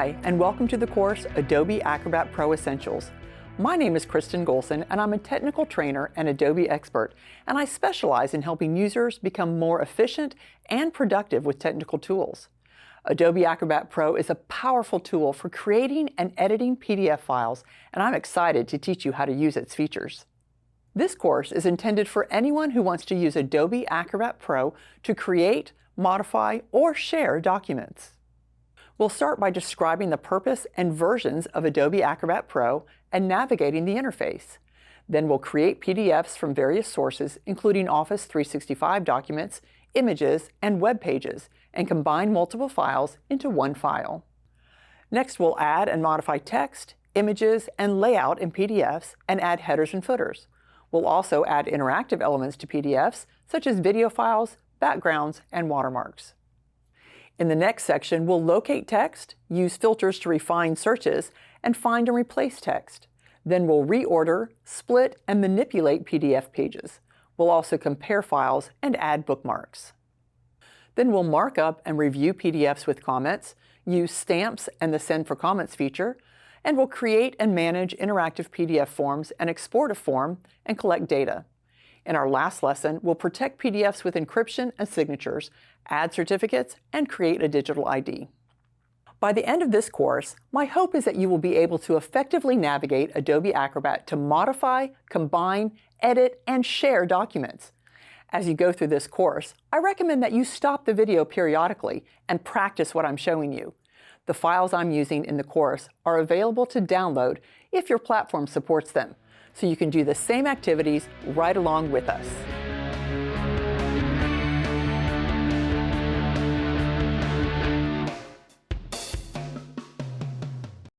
Hi, and welcome to the course Adobe Acrobat Pro Essentials. My name is Kristen Golson, and I'm a technical trainer and Adobe expert, and I specialize in helping users become more efficient and productive with technical tools. Adobe Acrobat Pro is a powerful tool for creating and editing PDF files, and I'm excited to teach you how to use its features. This course is intended for anyone who wants to use Adobe Acrobat Pro to create, modify, or share documents. We'll start by describing the purpose and versions of Adobe Acrobat Pro and navigating the interface. Then we'll create PDFs from various sources, including Office 365 documents, images, and web pages, and combine multiple files into one file. Next, we'll add and modify text, images, and layout in PDFs and add headers and footers. We'll also add interactive elements to PDFs, such as video files, backgrounds, and watermarks. In the next section, we'll locate text, use filters to refine searches, and find and replace text. Then we'll reorder, split, and manipulate PDF pages. We'll also compare files and add bookmarks. Then we'll mark up and review PDFs with comments, use stamps and the Send for Comments feature, and we'll create and manage interactive PDF forms and export a form and collect data. In our last lesson, we'll protect PDFs with encryption and signatures, add certificates, and create a digital ID. By the end of this course, my hope is that you will be able to effectively navigate Adobe Acrobat to modify, combine, edit, and share documents. As you go through this course, I recommend that you stop the video periodically and practice what I'm showing you. The files I'm using in the course are available to download if your platform supports them, so you can do the same activities right along with us.